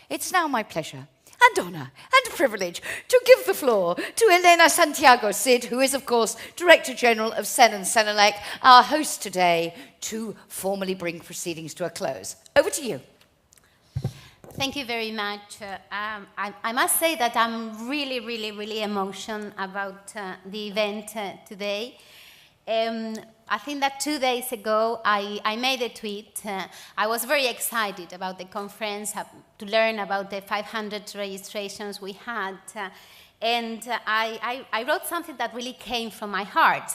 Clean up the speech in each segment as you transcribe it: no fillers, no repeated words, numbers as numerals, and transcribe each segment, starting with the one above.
It's now my pleasure and honour and privilege to give the floor to Elena Santiago Cid, who is, of course, Director General of CEN CENELEC, our host today, to formally bring proceedings to a close. Over to you. Thank you very much. I must say that I'm really emotional about the event today. I think that 2 days ago, I made a tweet. I was very excited about the conference, to learn about the 500 registrations we had. And I wrote something that really came from my heart.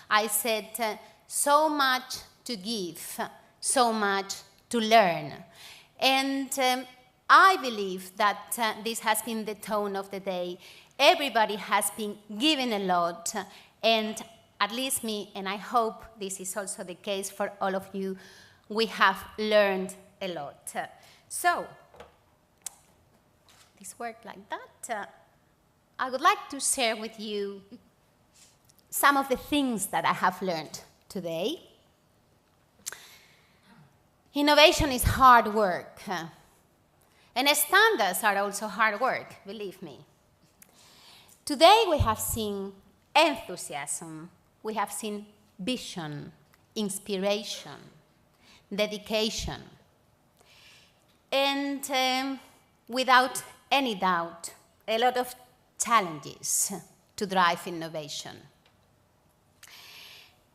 I said, so much to give, so much to learn. And I believe that this has been the tone of the day. Everybody has been giving a lot, and at least me, and I hope this is also the case for all of you, we have learned a lot. So, this worked like that. I would like to share with you some of the things that I have learned today. Innovation is hard work, and standards are also hard work, believe me. Today we have seen enthusiasm. We have seen vision, inspiration, dedication, and without any doubt, a lot of challenges to drive innovation.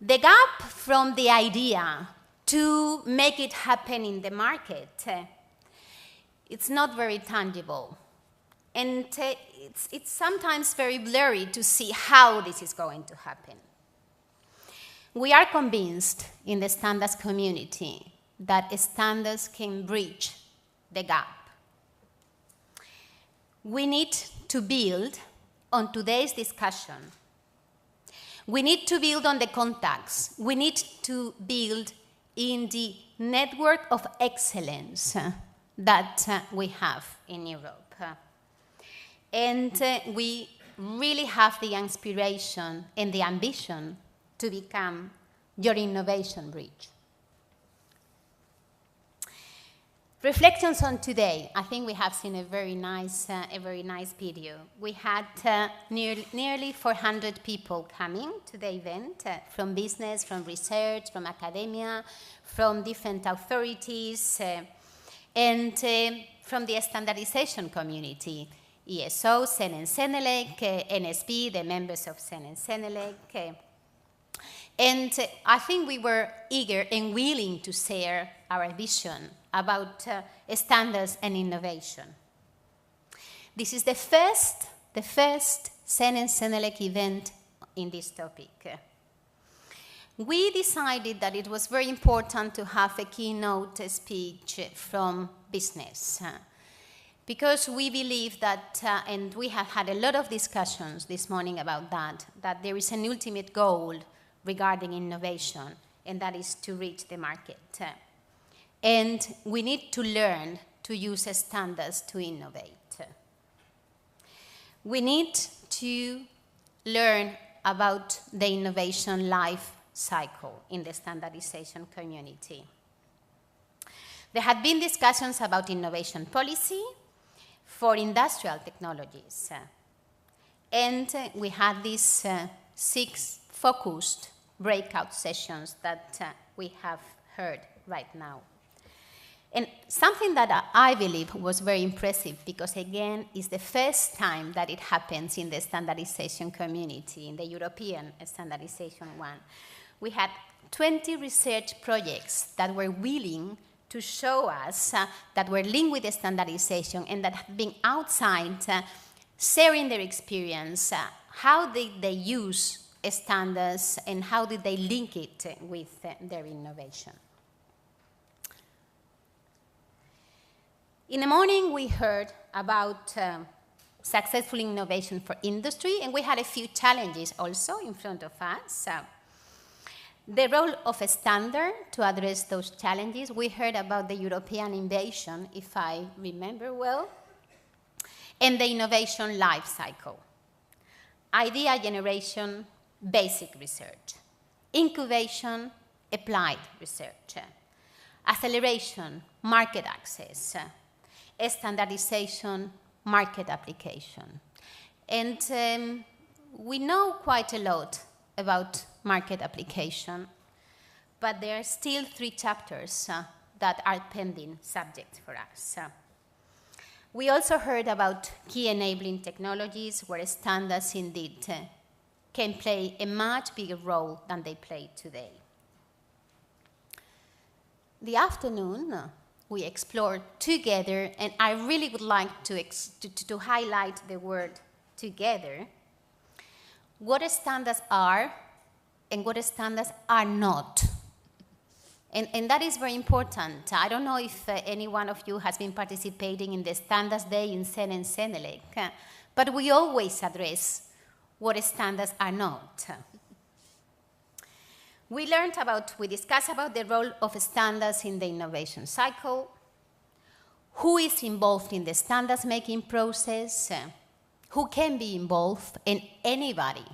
The gap from the idea to make it happen in the market, it's not very tangible. And it's sometimes very blurry to see how this is going to happen. We are convinced in the standards community that standards can bridge the gap. We need to build on today's discussion. We need to build on the contacts. We need to build in the network of excellence that we have in Europe. And we really have the inspiration and the ambition to become your innovation bridge. Reflections on today. I think we have seen a very nice video. We had nearly 400 people coming to the event, from business, from research, from academia, from different authorities, and from the standardization community. ESO, CEN CENELEC, NSP, the members of CEN CENELEC. And I think we were eager and willing to share our vision about standards and innovation. This is the first CEN CENELEC event in this topic. We decided that it was very important to have a keynote speech from business, because we believe that, and we have had a lot of discussions this morning about that there is an ultimate goal regarding innovation, and that is to reach the market. And we need to learn to use standards to innovate. We need to learn about the innovation life cycle in the standardization community. There had been discussions about innovation policy for industrial technologies. And we had these 6 focused breakout sessions that we have heard right now. And something that I believe was very impressive, because again, it's the first time that it happens in the standardization community, in the European standardization one. We had 20 research projects that were willing to show us that were linked with the standardization and that have been outside sharing their experience. How did they use standards and how did they link it with their innovation? In the morning, we heard about successful innovation for industry, and we had a few challenges also in front of us. The role of a standard to address those challenges. We heard about the European invasion, if I remember well, and the innovation life cycle. Idea generation, basic research. Incubation, applied research. Acceleration, market access. standardization, market application. And we know quite a lot about market application, but there are still 3 chapters that are pending subjects for us. We also heard about key enabling technologies where standards indeed can play a much bigger role than they play today. The afternoon, we explored together, and I really would like to highlight the word together, what standards are and what standards are not. And that is very important. I don't know if any one of you has been participating in the Standards Day in CEN and CENELEC, but we always address what standards are not. We discussed about the role of standards in the innovation cycle, who is involved in the standards making process, who can be involved, and anybody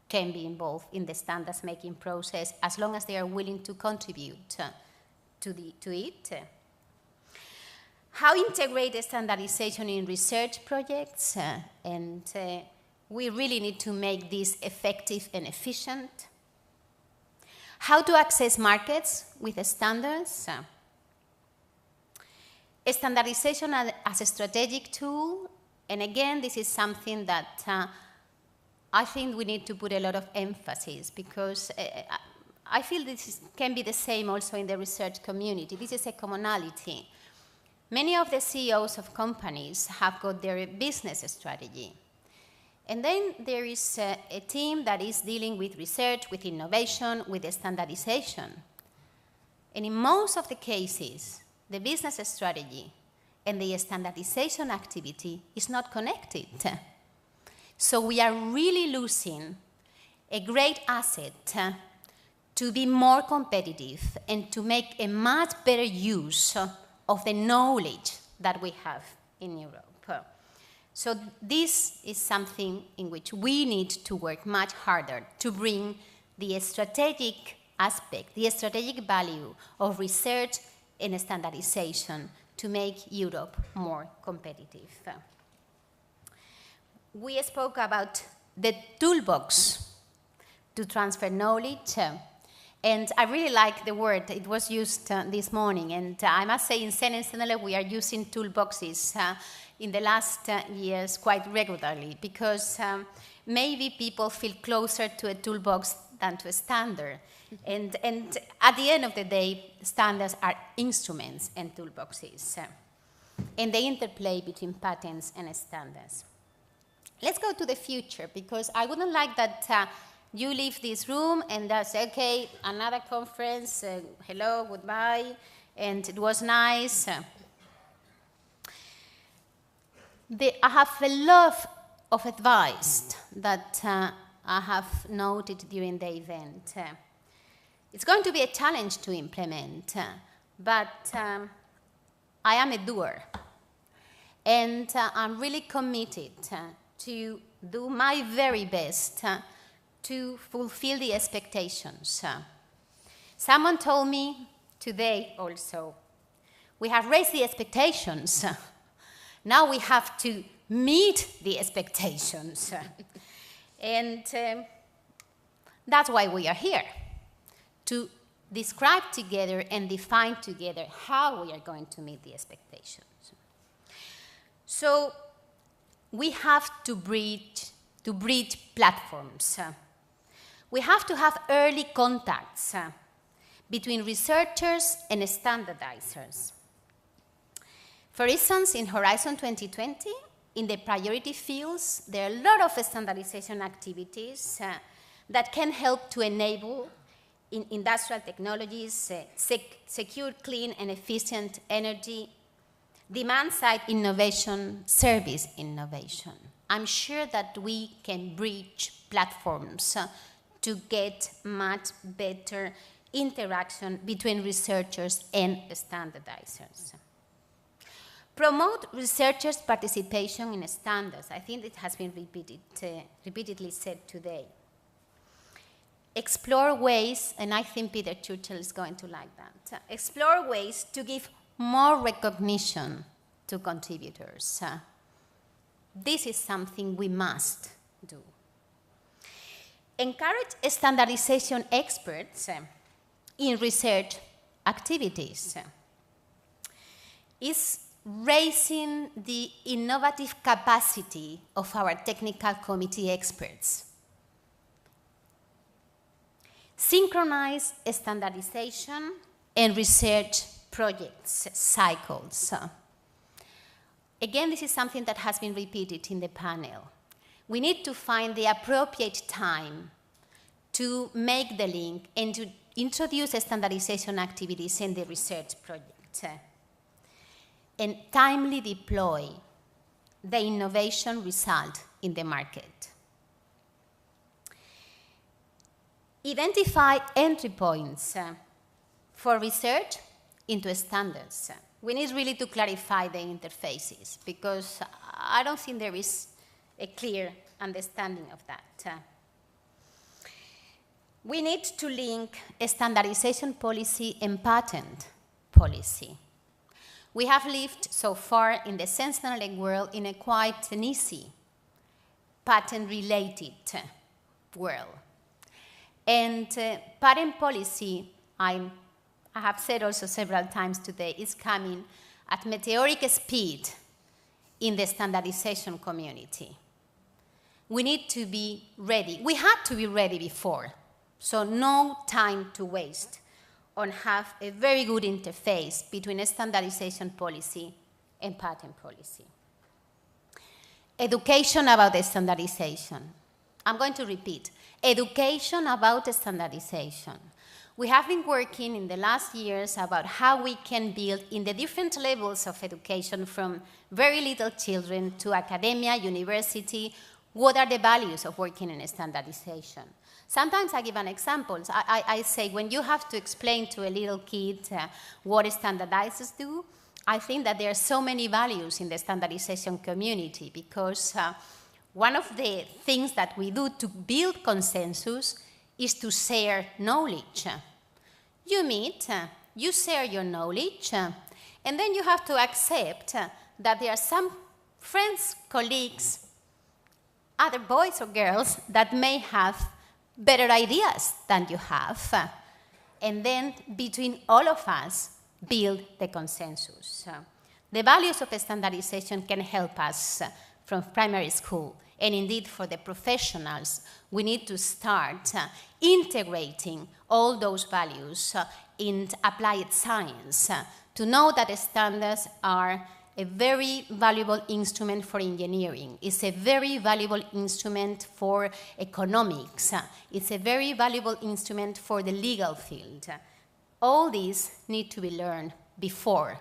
can be involved in the standards making process as long as they are willing to contribute to it. How integrate standardization in research projects, and we really need to make this effective and efficient. How to access markets with standards. Standardization as a strategic tool, and again, this is something that I think we need to put a lot of emphasis, because I feel this can be the same also in the research community. This is a commonality. Many of the CEOs of companies have got their business strategy. And then there is a team that is dealing with research, with innovation, with standardization. And in most of the cases, the business strategy and the standardization activity is not connected. So we are really losing a great asset to be more competitive and to make a much better use of the knowledge that we have in Europe. So this is something in which we need to work much harder to bring the strategic aspect, the strategic value of research and standardization to make Europe more competitive. We spoke about the toolbox to transfer knowledge, and I really like the word. It was used this morning, and I must say in CEN and CENELEC we are using toolboxes in the last years quite regularly, because maybe people feel closer to a toolbox than to a standard. And at the end of the day, standards are instruments and toolboxes, and the interplay between patents and standards. Let's go to the future, because I wouldn't like that you leave this room and say, okay, another conference, hello, goodbye, and it was nice. I have a lot of advice that I have noted during the event. It's going to be a challenge to implement, but I am a doer. And I'm really committed to do my very best to fulfill the expectations. Someone told me today also, we have raised the expectations. Now we have to meet the expectations. And that's why we are here, to describe together and define together how we are going to meet the expectations. So we have to bridge platforms. We have to have early contacts between researchers and standardizers. For instance, in Horizon 2020, in the priority fields, there are a lot of standardization activities that can help to enable in industrial technologies, secure, clean, and efficient energy, demand-side innovation, service innovation. I'm sure that we can bridge platforms to get much better interaction between researchers and standardizers. Promote researchers' participation in standards. I think it has been repeatedly said today. Explore ways, and I think Peter Churchill is going to like that, explore ways to give more recognition to contributors. This is something we must do. Encourage standardization experts in research activities. Is raising the innovative capacity of our technical committee experts. Synchronize standardization and research projects cycles. Again, this is something that has been repeated in the panel. We need to find the appropriate time to make the link and to introduce standardization activities in the research project. And timely deploy the innovation result in the market. Identify entry points for research into standards. We need really to clarify the interfaces because I don't think there is a clear understanding of that. We need to link a standardization policy and patent policy. We have lived so far in the CEN CENELEC world in a quite an easy patent-related world. And patent policy, I have said also several times today, is coming at meteoric speed in the standardization community. We need to be ready. We had to be ready before, so no time to waste on have a very good interface between a standardization policy and patent policy. Education about the standardization. I'm going to repeat. Education about the standardization. We have been working in the last years about how we can build in the different levels of education from very little children to academia, university, what are the values of working in standardization. Sometimes I give an example. I say when you have to explain to a little kid what standardizers do, I think that there are so many values in the standardization community because one of the things that we do to build consensus is to share knowledge. You meet, you share your knowledge, and then you have to accept that there are some friends, colleagues, other boys or girls that may have better ideas than you have. And then between all of us, build the consensus. The values of standardization can help us from primary school. And indeed, for the professionals, we need to start integrating all those values in applied science to know that standards are a very valuable instrument for engineering. It's a very valuable instrument for economics. It's a very valuable instrument for the legal field. All these need to be learned before,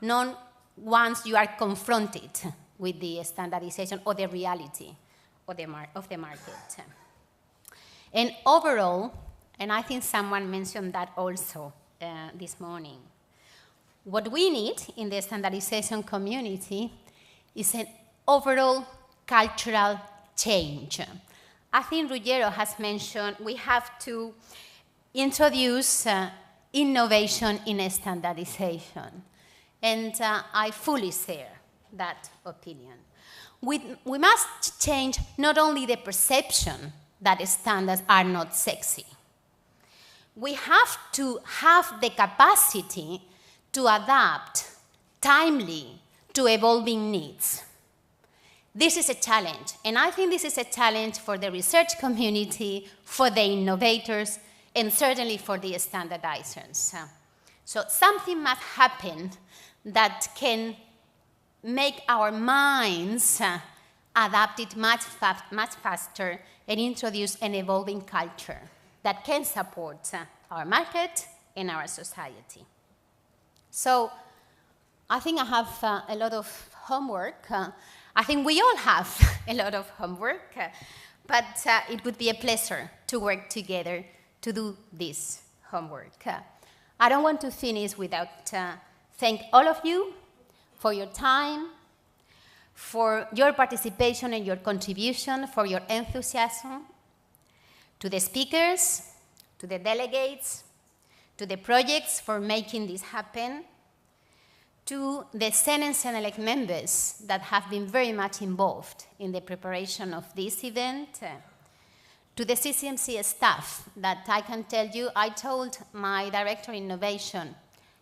not once you are confronted with the standardization or the reality of the market. And overall, and I think someone mentioned that also this morning, what we need in the standardization community is an overall cultural change. I think Ruggiero has mentioned we have to introduce innovation in standardization. And I fully share that opinion. We must change not only the perception that standards are not sexy. We have to have the capacity to adapt timely to evolving needs. This is a challenge, and I think this is a challenge for the research community, for the innovators, and certainly for the standardizers. So something must happen that can make our minds adapt it much faster and introduce an evolving culture that can support our market and our society. So I think I have a lot of homework. I think we all have a lot of homework, but it would be a pleasure to work together to do this homework. I don't want to finish without thank all of you for your time, for your participation and your contribution, for your enthusiasm, to the speakers, to the delegates, to the projects for making this happen, to the CEN and CENELEC members that have been very much involved in the preparation of this event, to the CCMC staff that I can tell you, I told my director of innovation,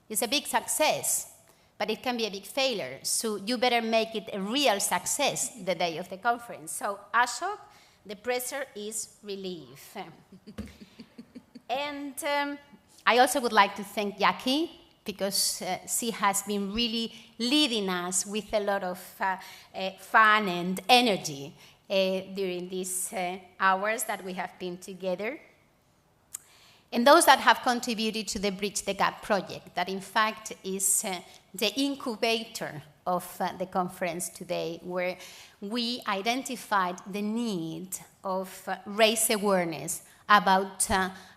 it's a big success, but it can be a big failure, so you better make it a real success the day of the conference. So Ashok, the pressure is relieved. And I also would like to thank Jackie, because she has been really leading us with a lot of fun and energy during these hours that we have been together. And those that have contributed to the Bridge the Gap project, that in fact is the incubator of the conference today, where we identified the need of raise awareness about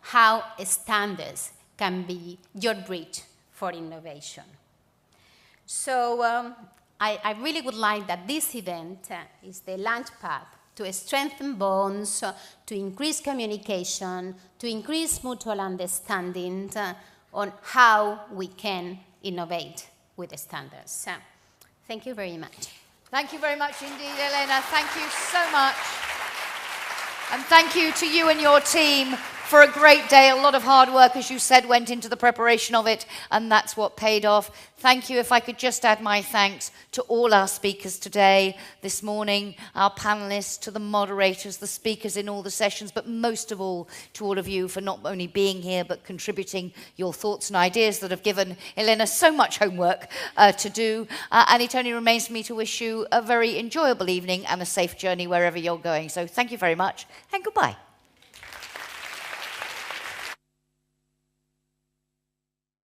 how standards can be your bridge for innovation. So I really would like that this event is the launchpad to strengthen bonds, to increase communication, to increase mutual understanding on how we can innovate with the standards. Thank you very much. Thank you very much indeed, Elena. Thank you so much. And thank you to you and your team for a great day. A lot of hard work, as you said, went into the preparation of it, and that's what paid off. Thank you. If I could just add my thanks to all our speakers today, this morning, our panelists, to the moderators, the speakers in all the sessions, but most of all to all of you for not only being here, but contributing your thoughts and ideas that have given Elena so much homework to do. And it only remains for me to wish you a very enjoyable evening and a safe journey wherever you're going. So thank you very much, and goodbye.